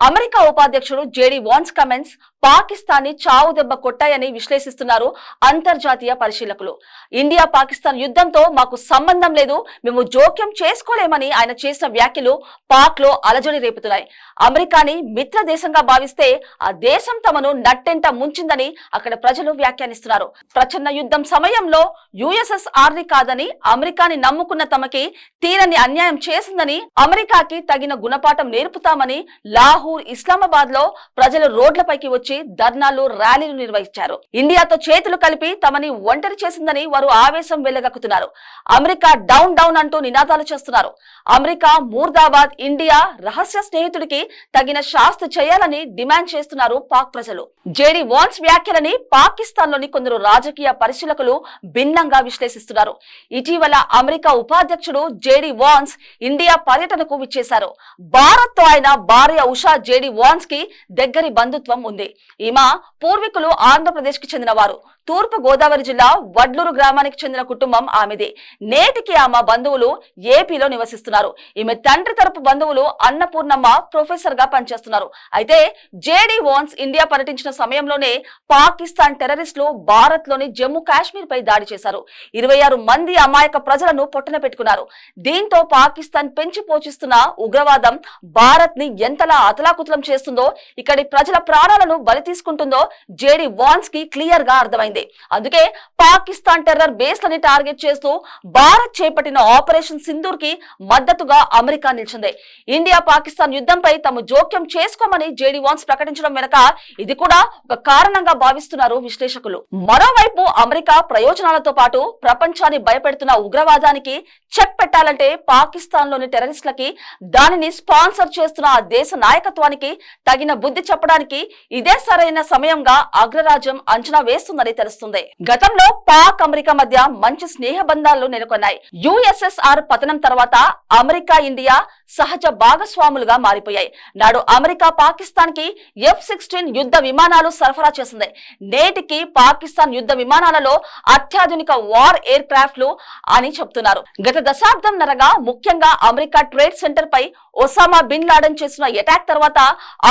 America ఉపాధ్యక్షుడు JD Vance comments Pakistan ని చావు దెబ్బ కొట్టాయని విశ్లేషిస్తున్నారు అంతర్జాతీయ పరిశీలకులు. ఇండియా పాకిస్తాన్ యుద్ధంతో మాకు సంబంధం లేదు, మేము జోక్యం చేసుకోలేమని ఆయన చేసిన వ్యాఖ్యలు పాక్ లో అలజడి రేపుతున్నాయి. అమెరికాని మిత్ర దేశంగా భావిస్తే ఆ దేశం తమను నట్టెంట ముంచిందని అక్కడ ప్రజలు వ్యాఖ్యానిస్తున్నారు. ప్రచన్న యుద్ధం సమయంలో యుఎస్ఎస్ఆర్ ని కాదని అమెరికాని నమ్ముకున్న తమకి తీరని అన్యాయం చేసిందని, అమెరికాకి తగిన గుణపాఠం నేర్పుతామని లాహోర్, ఇస్లామాబాద్ లో ప్రజలు రోడ్లపైకి వచ్చి ధర్నాలు, ర్యాలీలు నిర్వహించారు. ఇండియాతో చేతులు కలిపి తమని ఒంటరి చేసిందని వారు ఆవేశం వెళ్లగక్కుతున్నారు. అమెరికా డౌన్ డౌన్ అంటూ నినాదాలు చేస్తున్నారు. అమెరికా ముర్దాబాద్, ఇండియా రహస్య స్నేహితుడికి తగిన శాస్తి చేయాలని డిమాండ్ చేస్తున్నారు పాక్ ప్రజలు. జేడీ వాన్స్ వ్యాఖ్యలని పాకిస్తాన్ లోని కొందరు రాజకీయ పరిశీలకులు భిన్నంగా విశ్లేషిస్తున్నారు. ఇటీవల అమెరికా ఉపాధ్యక్షుడు జేడీ వాన్స్ ఇండియా పర్యటనకు విచ్చేశారు. భారత్ తో ఆయన భార్య ఉషా జేడీ వాన్స్ కి దగ్గరి బంధుత్వం ఉంది. ఈమె పూర్వీకులు ఆంధ్రప్రదేశ్ కి చెందిన వారు. తూర్పు గోదావరి జిల్లా వడ్లూరు గ్రామానికి చెందిన కుటుంబం ఆమెది. నేటికి ఆమె బంధువులు ఏపీలో నివసిస్తున్నారు. ఈమె తండ్రి తరపు బంధువులు అన్నపూర్ణమ్మ ప్రొఫెసర్ గా పనిచేస్తున్నారు. అయితే జేడీ వాన్స్ ఇండియా పర్యటించిన సమయంలోనే పాకిస్తాన్ టెర్రరిస్టులు భారత్ లోని జమ్మూ కాశ్మీర్ పై దాడి చేశారు. 26 మంది అమాయక ప్రజలను పొట్టన పెట్టుకున్నారు. దీంతో పాకిస్తాన్ పెంచి పోషిస్తున్న ఉగ్రవాదం భారత్ ని ఎంతలా అతలాకుతలం చేస్తుందో, ఇక్కడి ప్రజల ప్రాణాలను బలి తీసుకుంటుందో జేడీ వాన్స్ కి క్లియర్ గా అర్థమైంది. అందుకే పాకిస్తాన్ టెర్రర్ బేస్లని టార్గెట్ చేస్తూ భారత్ చేపట్టిన ఆపరేషన్ సింధూర్ కి మద్దతుగా అమెరికా నిలిచింది. ఇండియా పాకిస్తాన్ యుద్ధంపై తాము జోక్యం చేసుకోమని జేడీ వాన్స్ ప్రకటించడం వెనుక ఇది కూడా ఒక కారణంగా భావిస్తున్నారు విశ్లేషకులు. మరోవైపు అమెరికా ప్రయోజనాలతో పాటు ప్రపంచాన్ని భయపెడుతున్న ఉగ్రవాదానికి చెక్ పెట్టాలంటే పాకిస్తాన్ లోని టెర్రరిస్టులకి, దానిని స్పాన్సర్ చేస్తున్న ఆ దేశ నాయకత్వానికి తగిన బుద్ధి చెప్పడానికి ఇదే సరైన సమయంగా అగ్రరాజ్యం అంచనా వేస్తుందని తెలుస్తుంది. గతంలో పాక్ అమెరికా మధ్య మంచి స్నేహ బంధాలు నెలకొన్నాయి. యుఎస్ఎస్ఆర్ పతనం తర్వాత అమెరికా, ఇండియా సహజ భాగస్వాములుగా మారిపోయాయి. నాడు అమెరికా పాకిస్తాన్ కి F-16 యుద్ధ విమానాలు సరఫరా చేసింది. నేటికి పాకిస్తాన్ యుద్ధ విమానాలలో అత్యాధునిక వార్ ఎయిర్ క్రాఫ్ట్లు అని చెప్తున్నారు. గత దశాబ్దం నరగా ముఖ్యంగా అమెరికా ట్రేడ్ సెంటర్ పై ఒసామా బిన్ లాడెన్ చేసిన అటాక్ తర్వాత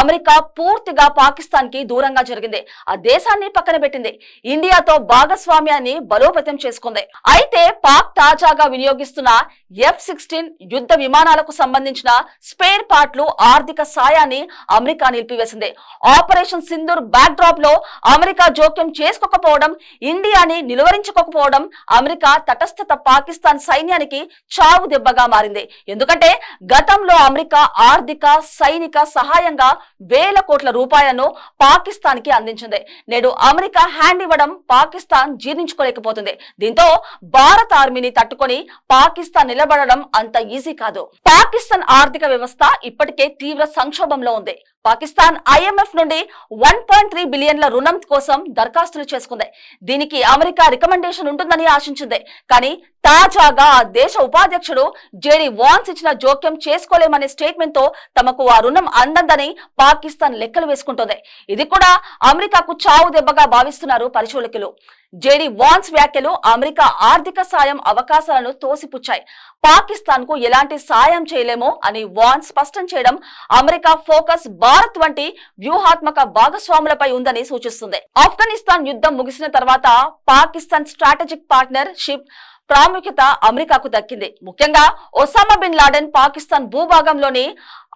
అమెరికా పూర్తిగా పాకిస్తాన్ కి దూరంగా జరిగింది. ఆ దేశాన్ని పక్కన పెట్టింది. ఇండియాతో భాగస్వామ్యాన్ని బలోపేతం చేసుకుంది. అయితే పాక్ తాజాగా వినియోగిస్తున్న F-16 యుద్ధ విమానాలకు సంబంధించిన స్పేర్ పార్ట్లు, ఆర్థిక సాయాన్ని అమెరికా నిలిపివేసింది. ఆపరేషన్ సింధూర్ బ్యాక్ డ్రాప్ లో అమెరికా జోక్యం చేసుకోకపోవడం, ఇండియాని నిలువరించుకోకపోవడం అమెరికా తటస్థత పాకిస్తాన్ సైన్యానికి చావు దెబ్బగా మారింది. ఎందుకంటే గతంలో అమెరికా ఆర్థిక, సైనిక సహాయంగా వేల కోట్ల రూపాయలను పాకిస్తాన్ కి అందించింది. నేడు అమెరికా హ్యాండ్ ఇవ్వడం పాకిస్తాన్ జీర్ణించుకోలేకపోతుంది. దీంతో భారత ఆర్మీని తట్టుకొని పాకిస్తాన్ నిలబడడం అంత ఈజీ కాదు. పాకిస్తాన్ ఆర్థిక వ్యవస్థ ఇప్పటికే తీవ్ర సంక్షోభంలో ఉంది. పాకిస్తాన్ IMF నుండి 1.3 బిలియన్ల రుణం కోసం దరఖాస్తులు చేసుకుంది. దీనికి అమెరికా రికమెండేషన్ ఉంటుందని ఆశించింది. కానీ తాజాగా ఆ దేశ ఉపాధ్యక్షుడు జేడీ వాన్స్ ఇచ్చిన జోక్యం చేసుకోలేమనే స్టేట్మెంట్ తో తమకు ఆ రుణం అందందని పాకిస్తాన్ లెక్కలు వేసుకుంటోంది. ఇది కూడా అమెరికాకు చావు దెబ్బగా భావిస్తున్నారు పరిశోధకులు. జేడీ వాన్స్ వ్యాఖ్యలు అమెరికా ఆర్థిక సాయం అవకాశాలను తోసిపుచ్చాయి. పాకిస్తాన్ కు ఎలాంటి సాయం చేయలేమో అని వాన్స్ స్పష్టం చేయడం అమెరికా ఫోకస్ భారత్ వంటి వ్యూహాత్మక భాగస్వాములపై ఉందని సూచిస్తుంది. ఆఫ్ఘనిస్తాన్ యుద్ధం ముగిసిన తర్వాత పాకిస్తాన్ స్ట్రాటజిక్ పార్ట్నర్షిప్ ప్రాముఖ్యత అమెరికాకు దక్కింది. ముఖ్యంగా ఒసామా బిన్ లాడెన్ పాకిస్తాన్ భూభాగంలోని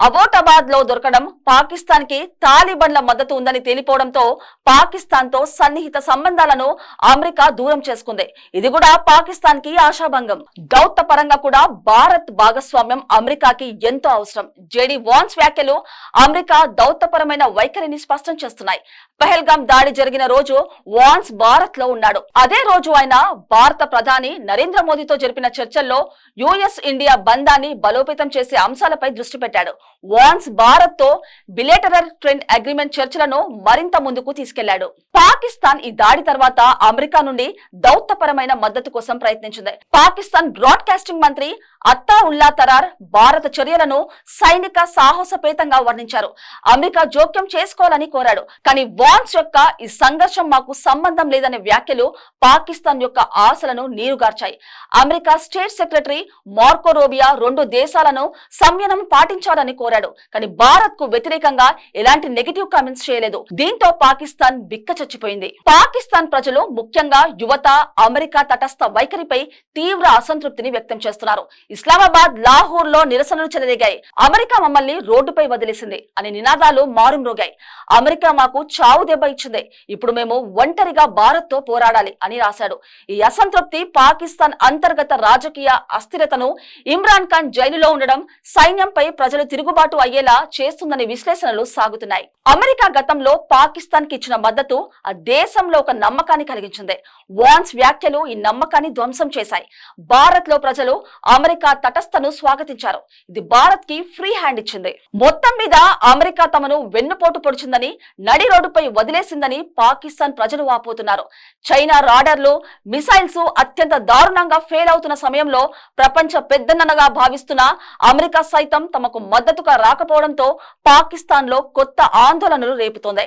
అబోటాబాద్ లో దొరకడం, పాకిస్తాన్ కి తాలిబన్ల మద్దతు ఉందని తేలిపోవడంతో పాకిస్తాన్ తో సన్నిహిత సంబంధాలను అమెరికా దూరం చేసుకుంది. ఇది కూడా పాకిస్తాన్ కి ఆశాభంగం. దౌత్య పరంగా కూడా భారత్ భాగస్వామ్యం అమెరికాకి ఎంతో అవసరం. జేడీ వాన్స్ వ్యాఖ్యలు అమెరికా దౌత్యపరమైన వైఖరిని స్పష్టం చేస్తున్నాయి. పహల్గాం దాడి జరిగిన రోజు వాన్స్ భారత్ లో ఉన్నాడు. అదే రోజు ఆయన భారత ప్రధాని నరేంద్ర మోదీతో జరిపిన చర్చల్లో యుఎస్ ఇండియా బంధాన్ని బలోపేతం చేసే అంశాలపై దృష్టి పెట్టాడు. వాన్స్ భారత్ తో బిలేటరల్ ట్రేడ్ అగ్రిమెంట్ చర్చలను మరింత ముందుకు తీసుకెళ్లాడు. పాకిస్తాన్ ఈ దాడి తర్వాత అమెరికా నుండి దౌత్యపరమైన మద్దతు కోసం ప్రయత్నించింది. పాకిస్తాన్ బ్రాడ్కాస్టింగ్ మంత్రి అత్తా ఉల్లా తరార్ భారత చర్యలను సైనిక సాహసపేతంగా వర్ణించారు. అమెరికా జోక్యం చేసుకోవాలని కోరాడు. కానీ వాన్స్ యొక్క ఈ సంఘర్షం మాకు సంబంధం లేదనే వ్యాఖ్యలు పాకిస్తాన్ యొక్క ఆశలను నీరుగార్చాయి. America state secretary Marco Rubio రెండు దేశాలను సంయమనం పాటించాలని కోరాడు. కానీ భారత్ కు వ్యతిరేకంగా ఎలాంటి నెగటివ్ కామెంట్స్ చేయలేదు. దీంతో పాకిస్తాన్ బిక్కచచ్చిపోయింది. పాకిస్తాన్ ప్రజలు, ముఖ్యంగా యువత అమెరికా తటస్థ వైఖరిపై తీవ్ర అసంతృప్తిని వ్యక్తం చేస్తున్నారు. ఇస్లామాబాద్, లాహోర్ లో నిరసనలు చెలరేగాయి. అమెరికా మమ్మల్ని రోడ్డుపై వదిలేసింది అనే నినాదాలు మారుమ్రోగాయి. అమెరికా మాకు చావు దెబ్బ ఇచ్చింది, ఇప్పుడు మేము ఒంటరిగా భారత్ తో పోరాడాలి అని రాశాడు. ఈ అసంతృప్తి పాకిస్తాన్ అంతర్గత రాజకీయ అస్థిరతను, ఇమ్రాన్ ఖాన్ జైలులో ఉండడం, సైన్యంపై ప్రజలు తిరుగుబాటు అయ్యేలా చేస్తుందనే విశ్లేషణలు సాగుతున్నాయి. అమెరికా గతంలో పాకిస్తాన్ కి ఇచ్చిన మద్దతు ఆ దేశంలో ఒక నమ్మకాన్ని కలిగించింది. వాన్స్ వ్యాఖ్యలు ఈ నమ్మకాన్ని ధ్వంసం చేశాయి. భారత్ లో ప్రజలు అమెరికా తటస్థను స్వాగతించారు. ఇది భారత్ కి ఫ్రీ హ్యాండ్ ఇచ్చింది. మొత్తం మీద అమెరికా తమను వెన్నుపోటు పొడిచిందని, నడి రోడ్డుపై వదిలేసిందని పాకిస్తాన్ ప్రజలు వాపోతున్నారు. చైనా రాడర్లు, మిసైల్స్ అత్యంత దారుణంగా ఫెయిల్ అవుతున్న సమయంలో ప్రపంచ పెద్దన్నగా భావిస్తున్న అమెరికా సైతం తమకు మద్దతుగా రాకపోవడంతో పాకిస్తాన్ లో కొత్త ఆందోళనలు రేపుతోంది.